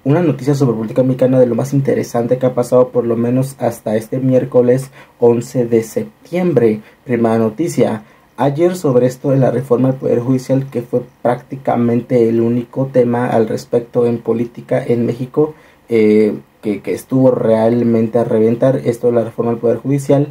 una noticia sobre política mexicana de lo más interesante que ha pasado por lo menos hasta este miércoles 11 de septiembre. Primera noticia. Ayer sobre esto de la reforma del Poder Judicial, que fue prácticamente el único tema al respecto en política en México, que estuvo realmente a reventar, esto de la reforma del Poder Judicial.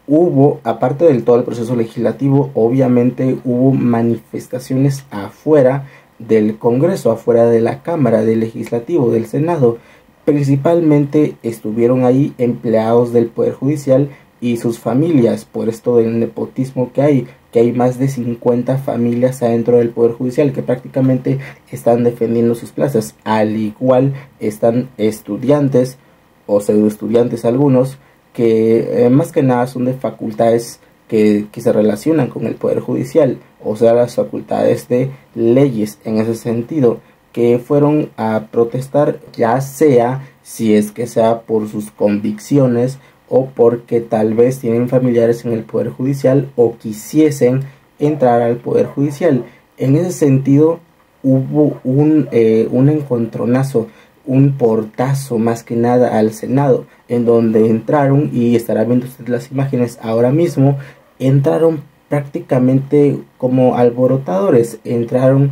Hubo, aparte del todo el proceso legislativo, obviamente hubo manifestaciones afuera del Congreso, afuera de la Cámara, del Legislativo, del Senado. Principalmente estuvieron ahí empleados del Poder Judicial y sus familias, por esto del nepotismo que hay más de 50 familias adentro del Poder Judicial que prácticamente están defendiendo sus plazas. Al igual están estudiantes o pseudo estudiantes algunos que más que nada son de facultades que se relacionan con el Poder Judicial, o sea, las facultades de leyes en ese sentido, que fueron a protestar, ya sea si es que sea por sus convicciones o porque tal vez tienen familiares en el Poder Judicial o quisiesen entrar al Poder Judicial. En ese sentido hubo un encontronazo, un portazo más que nada al Senado, en donde entraron, y estará viendo usted las imágenes ahora mismo, entraron prácticamente como alborotadores, entraron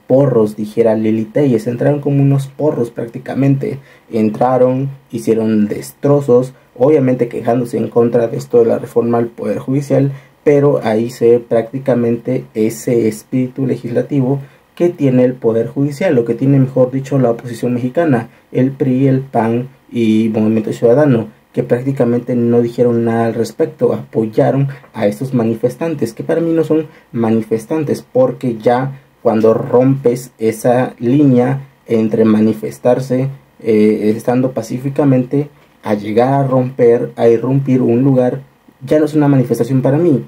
porros, dijera Lili Telles, entraron como unos porros prácticamente, entraron, hicieron destrozos, obviamente quejándose en contra de esto de la reforma al Poder Judicial, pero ahí se ve prácticamente ese espíritu legislativo que tiene el Poder Judicial, lo que tiene, mejor dicho, la oposición mexicana, el PRI, el PAN y Movimiento Ciudadano, que prácticamente no dijeron nada al respecto, apoyaron a estos manifestantes, que para mí no son manifestantes, porque ya cuando rompes esa línea entre manifestarse estando pacíficamente a llegar a romper, a irrumpir un lugar, ya no es una manifestación para mí.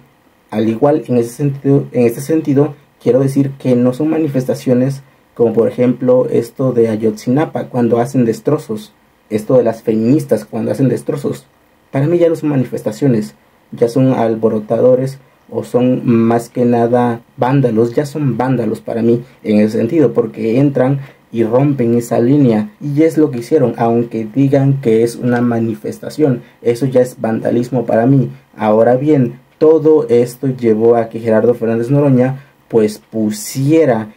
Al igual, en este sentido, quiero decir que no son manifestaciones como por ejemplo esto de Ayotzinapa cuando hacen destrozos, esto de las feministas cuando hacen destrozos. Para mí ya no son manifestaciones, ya son alborotadores o son más que nada vándalos, ya son vándalos para mí en ese sentido, porque entran y rompen esa línea, y es lo que hicieron, aunque digan que es una manifestación, eso ya es vandalismo para mí. Ahora bien, todo esto llevó a que Gerardo Fernández Noroña pues pusiera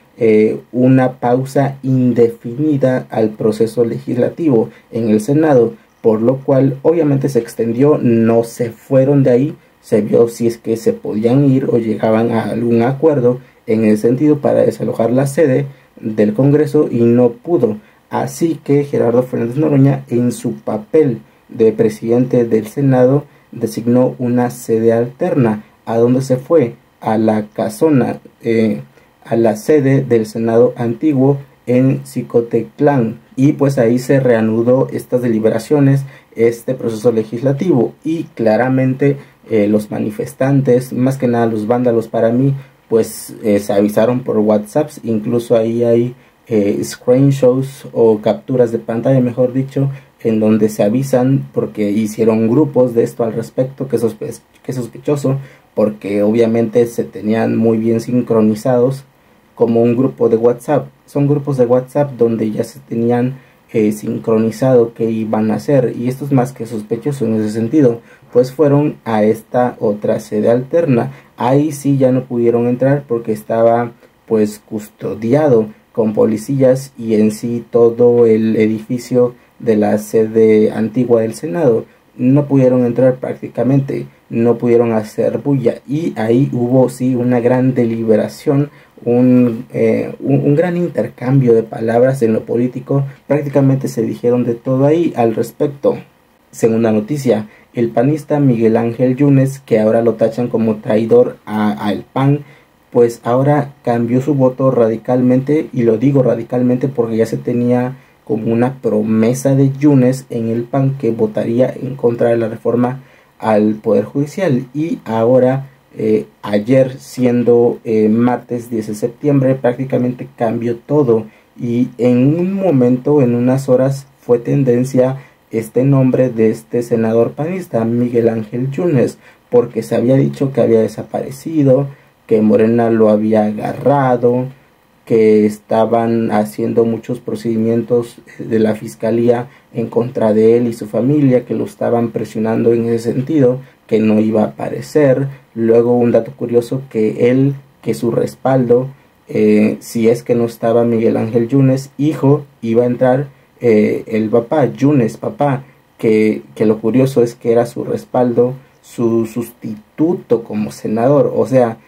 una pausa indefinida al proceso legislativo en el Senado, por lo cual obviamente se extendió, no se fueron de ahí, se vio si es que se podían ir o llegaban a algún acuerdo en el sentido para desalojar la sede del Congreso, y no pudo. Así que Gerardo Fernández Noroña, en su papel de presidente del Senado, designó una sede alterna. ¿A dónde se fue? A la casona, a la sede del Senado antiguo en Xicotenclán, y pues ahí se reanudó estas deliberaciones, este proceso legislativo, y claramente los manifestantes, más que nada los vándalos para mí, pues se avisaron por WhatsApp, incluso ahí hay screenshots o capturas de pantalla, mejor dicho, en donde se avisan porque hicieron grupos de esto al respecto, que es sospechoso, porque obviamente se tenían muy bien sincronizados como un grupo de WhatsApp. Son grupos de WhatsApp donde ya se tenían sincronizado qué iban a hacer, y esto es más que sospechoso en ese sentido. Pues fueron a esta otra sede alterna. Ahí sí ya no pudieron entrar porque estaba pues custodiado con policías, y en sí todo el edificio de la sede antigua del Senado no pudieron entrar prácticamente, no pudieron hacer bulla, y ahí hubo sí una gran deliberación, un gran intercambio de palabras en lo político. Prácticamente se dijeron de todo ahí al respecto. Segunda noticia, el panista Miguel Ángel Yunes, que ahora lo tachan como traidor al PAN, pues ahora cambió su voto radicalmente, y lo digo radicalmente porque ya se tenía como una promesa de Yunes en el PAN que votaría en contra de la reforma al Poder Judicial, y ahora ayer, siendo martes 10 de septiembre, prácticamente cambió todo, y en un momento, en unas horas, fue tendencia este nombre de este senador panista, Miguel Ángel Yunes, porque se había dicho que había desaparecido, que Morena lo había agarrado, que estaban haciendo muchos procedimientos de la fiscalía en contra de él y su familia, que lo estaban presionando en ese sentido, que no iba a aparecer. Luego un dato curioso, que su respaldo, si es que no estaba Miguel Ángel Yunes, hijo, iba a entrar el papá, Yunes, papá, que lo curioso es que era su respaldo, su sustituto como senador. O sea,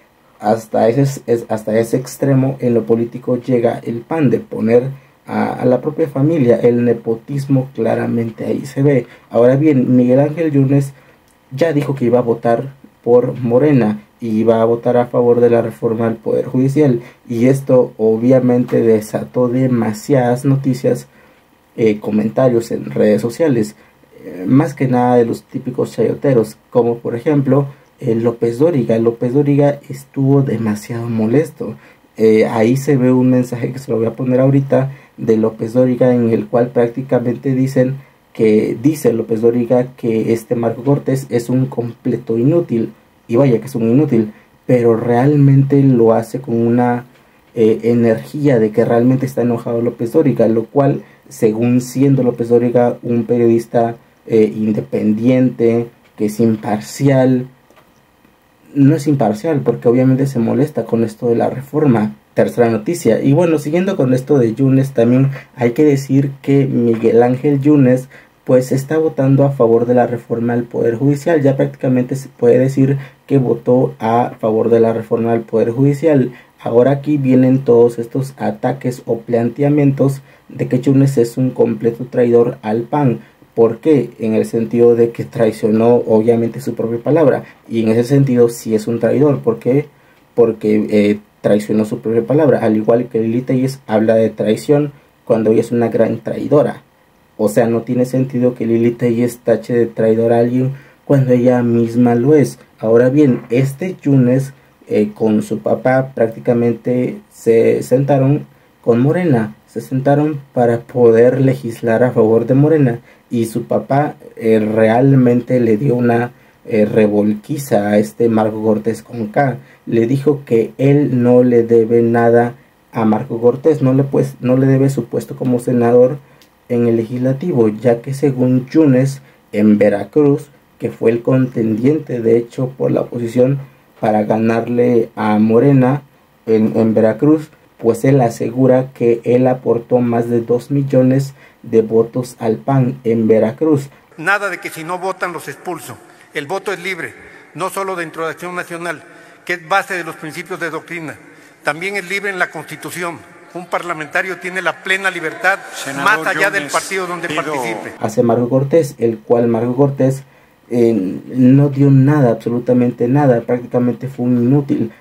hasta ese extremo en lo político llega el PAN, de poner a la propia familia. El nepotismo claramente ahí se ve. Ahora bien, Miguel Ángel Yunes ya dijo que iba a votar por Morena y iba a votar a favor de la reforma al Poder Judicial, y esto obviamente desató demasiadas noticias, comentarios en redes sociales, más que nada de los típicos chayoteros, como por ejemplo López Dóriga. López Dóriga estuvo demasiado molesto. Ahí se ve un mensaje que se lo voy a poner ahorita, de López Dóriga, en el cual prácticamente dice López Dóriga que Marco Cortés es un completo inútil, y vaya que es un inútil, pero realmente lo hace con una energía de que realmente está enojado López Dóriga, lo cual, según siendo López Dóriga un periodista independiente, que es imparcial, no es imparcial, porque obviamente se molesta con esto de la reforma. Tercera noticia. Y bueno, siguiendo con esto de Yunes, también hay que decir que Miguel Ángel Yunes pues está votando a favor de la reforma al Poder Judicial. Ya prácticamente se puede decir que votó a favor de la reforma al Poder Judicial. Ahora aquí vienen todos estos ataques o planteamientos de que Yunes es un completo traidor al PAN. ¿Por qué? En el sentido de que traicionó obviamente su propia palabra, y en ese sentido sí es un traidor. ¿Por qué? Porque traicionó su propia palabra, al igual que Lili Telles habla de traición cuando ella es una gran traidora. O sea, no tiene sentido que Lili Telles tache de traidor a alguien cuando ella misma lo es. Ahora bien, Yunes con su papá prácticamente se sentaron con Morena, se sentaron para poder legislar a favor de Morena, y su papá realmente le dio una revolquiza a Marco Cortés con K. Le dijo que él no le debe nada a Marco Cortés, no le debe su puesto como senador en el legislativo, ya que según Yunes, en Veracruz, que fue el contendiente de hecho por la oposición para ganarle a Morena en Veracruz, pues él asegura que él aportó más de 2 millones de votos al PAN en Veracruz. Nada de que si no votan los expulso. El voto es libre, no solo dentro de Acción Nacional, que es base de los principios de doctrina, también es libre en la Constitución. Un parlamentario tiene la plena libertad, senador, más allá del partido donde participe. Hace Marco Cortés, el cual Marco Cortés no dio nada, absolutamente nada, prácticamente fue un inútil.